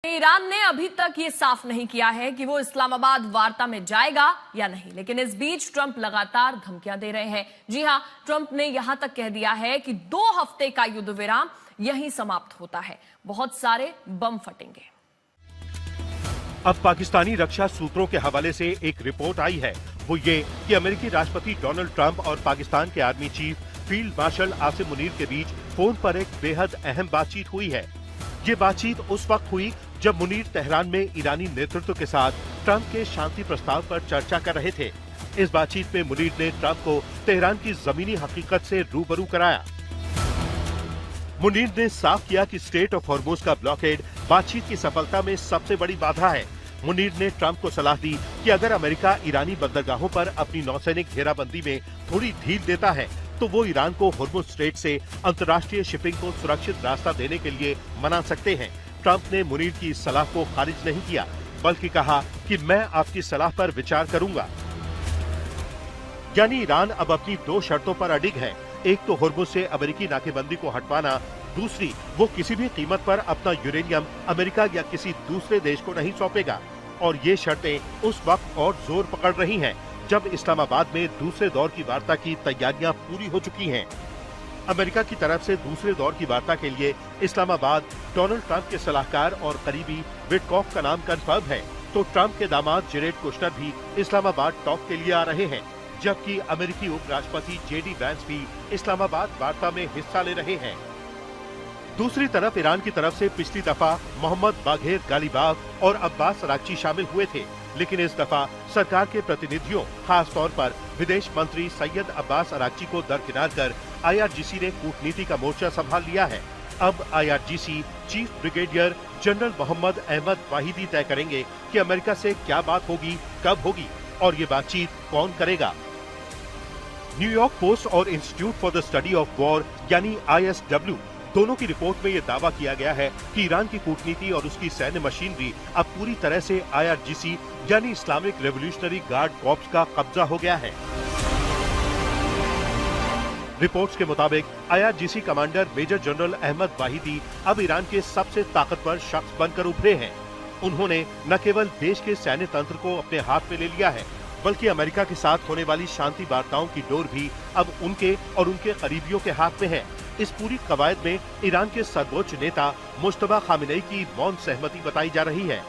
Iran ने अभी तक ये साफ नहीं किया है कि वो इस्लामाबाद वार्ता में जाएगा या नहीं, लेकिन इस बीच ट्रंप लगातार धमकियां दे रहे हैं। जी हां, ट्रंप ने यहां तक कह दिया है कि 2 हफ्ते का युद्ध विराम यहीं समाप्त होता है, बहुत सारे बम फटेंगे। अब पाकिस्तानी रक्षा सूत्रों के हवाले से एक रिपोर्ट आई है, वो ये कि अमेरिकी राष्ट्रपति डोनाल्ड ट्रंप और पाकिस्तान के army chief field marshal Asim Munir के बीच फोन पर एक बेहद अहम बातचीत हुई है। ये बातचीत उस वक्त हुई जब मुनीर तेहरान में ईरानी नेतृत्व के साथ ट्रंप के शांति प्रस्ताव पर चर्चा कर रहे थे। इस बातचीत में मुनीर ने ट्रंप को तेहरान की जमीनी हकीकत से रूबरू कराया। मुनीर ने साफ किया कि स्ट्रेट ऑफ हॉर्मुज का ब्लॉकेड बातचीत की सफलता में सबसे बड़ी बाधा है। मुनीर ने ट्रंप को सलाह दी कि अगर अमेरिका ईरानी बंदरगाहों पर अपनी नौसैनिक घेराबंदी में थोड़ी ढील देता है तो वो ईरान को हॉर्मुज स्ट्रेट से अंतर्राष्ट्रीय शिपिंग को सुरक्षित रास्ता देने के लिए मना सकते हैं। ट्रंप ने मुनीर की इस सलाह को खारिज नहीं किया, बल्कि कहा कि मैं आपकी सलाह पर विचार करूंगा। यानी ईरान अब अपनी 2 शर्तों पर अडिग है। एक तो हॉर्मुज से अमेरिकी नाकेबंदी को हटवाना, दूसरी वो किसी भी कीमत पर अपना यूरेनियम अमेरिका या किसी दूसरे देश को नहीं सौंपेगा। और ये शर्तें उस वक्त और जोर पकड़ रही हैं जब इस्लामाबाद में दूसरे दौर की वार्ता की तैयारियां पूरी हो चुकी हैं। अमेरिका की तरफ से दूसरे दौर की वार्ता के लिए इस्लामाबाद डोनाल्ड ट्रंप के सलाहकार और करीबी विटकॉफ का नाम कंफर्म है, तो ट्रंप के दामाद जेरेड कुशनर भी इस्लामाबाद टॉक के लिए आ रहे हैं, जबकि अमेरिकी उपराष्ट्रपति जेडी वैंस भी इस्लामाबाद वार्ता में हिस्सा ले रहे हैं। दूसरी तरफ ईरान की तरफ से पिछली दफा मोहम्मद बाघेर गालिबाफ और अब्बास अराक्ची शामिल हुए थे, लेकिन इस दफा सरकार के प्रतिनिधियों, खास तौर पर विदेश मंत्री सैयद अब्बास अराक्ची को दरकिनार कर IRGC ने कूटनीति का मोर्चा संभाल लिया है। अब IRGC chief brigadier general Mohammad Ahmad Vahidi तय करेंगे कि अमेरिका से क्या बात होगी, कब होगी और ये बातचीत कौन करेगा। न्यूयॉर्क पोस्ट और institute for the study of war यानी ISW दोनों की रिपोर्ट में ये दावा किया गया है कि ईरान की कूटनीति और उसकी सैन्य मशीनरी अब पूरी तरह से IRGC यानी इस्लामिक रेवोल्यूशनरी गार्ड कॉर्प्स का कब्जा हो गया है। रिपोर्ट्स के मुताबिक IRGC commander major general Ahmad Vahidi अब ईरान के सबसे ताकतवर शख्स बनकर उभरे हैं। उन्होंने न केवल देश के सैन्य तंत्र को अपने हाथ में ले लिया है, बल्कि अमेरिका के साथ होने वाली शांति वार्ताओं की डोर भी अब उनके और उनके करीबियों के हाथ में है। इस पूरी कवायद में ईरान के सर्वोच्च नेता मुश्तबा खामिनेई की मौन सहमति बताई जा रही है।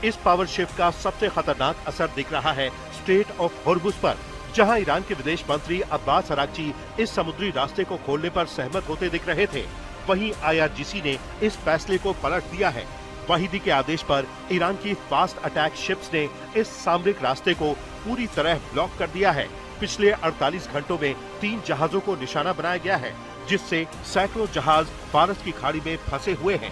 इस पावर शिफ्ट का सबसे खतरनाक असर दिख रहा है स्ट्रेट ऑफ हॉर्मुज पर, जहां ईरान के विदेश मंत्री अब्बास अराक्ची इस समुद्री रास्ते को खोलने पर सहमत होते दिख रहे थे। वहीं IRGC ने इस फैसले को पलट दिया है। वाहिदी के आदेश पर ईरान की फास्ट अटैक शिप्स ने इस सामरिक रास्ते को पूरी तरह ब्लॉक कर दिया है। पिछले 48 घंटों में 3 जहाजों को निशाना बनाया गया है, जिससे सैकड़ों जहाज फारस की खाड़ी में फंसे हुए हैं।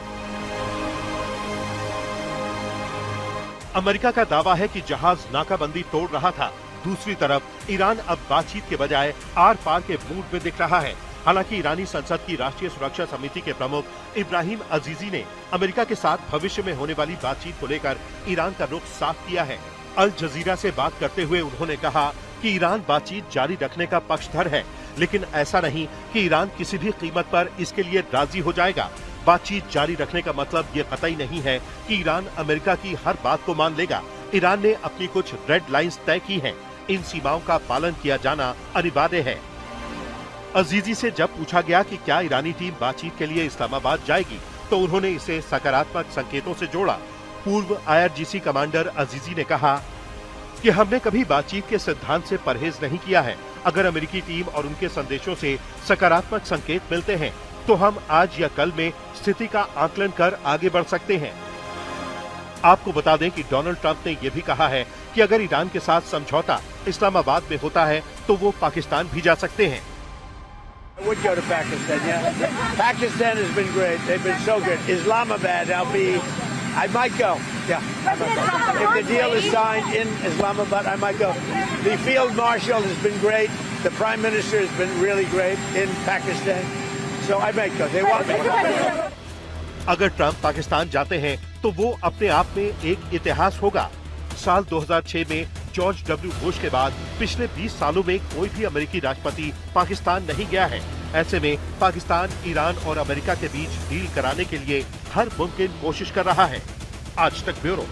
अमेरिका का दावा है कि जहाज नाकाबंदी तोड़ रहा था। दूसरी तरफ ईरान अब बातचीत के बजाय आर पार के मूड में दिख रहा है। हालांकि ईरानी संसद की राष्ट्रीय सुरक्षा समिति के प्रमुख इब्राहिम अजीजी ने अमेरिका के साथ भविष्य में होने वाली बातचीत को लेकर ईरान का रुख साफ किया है। अल जजीरा से बात करते हुए उन्होंने कहा कि ईरान बातचीत जारी रखने का पक्षधर है, लेकिन ऐसा नहीं कि ईरान किसी भी कीमत पर इसके लिए राजी हो जाएगा। बातचीत जारी रखने का मतलब ये कतई नहीं है कि ईरान अमेरिका की हर बात को मान लेगा। ईरान ने अपनी कुछ रेड लाइंस तय की हैं, इन सीमाओं का पालन किया जाना अनिवार्य है। अजीजी से जब पूछा गया कि क्या ईरानी टीम बातचीत के लिए इस्लामाबाद जाएगी, तो उन्होंने इसे सकारात्मक संकेतों से जोड़ा। पूर्व IRGC कमांडर अजीजी ने कहा कि हमने कभी बातचीत के सिद्धांत से परहेज नहीं किया है। अगर अमेरिकी टीम और उनके संदेशों से सकारात्मक संकेत मिलते हैं, तो हम आज या कल में स्थिति का आकलन कर आगे बढ़ सकते हैं। आपको बता दें कि डोनाल्ड ट्रंप ने यह भी कहा है कि अगर ईरान के साथ समझौता इस्लामाबाद में होता है, तो वो पाकिस्तान भी जा सकते हैं। I would go to Pakistan, yeah. Pakistan has been great. They've been so good. Islamabad, I might go. Yeah, I might go. If the deal is signed in Islamabad, I might go. The field marshal has been great. The prime minister has been really great in Pakistan. So I might go. They want me. अगर Trump Pakistan जाते हैं, तो वो अपने आप में एक इतिहास होगा। साल 2006 में जॉर्ज W. बुश के बाद पिछले 20 सालों में कोई भी अमेरिकी राष्ट्रपति पाकिस्तान नहीं गया है। ऐसे में पाकिस्तान ईरान और अमेरिका के बीच डील कराने के लिए हर मुमकिन कोशिश कर रहा है। आज तक ब्यूरो।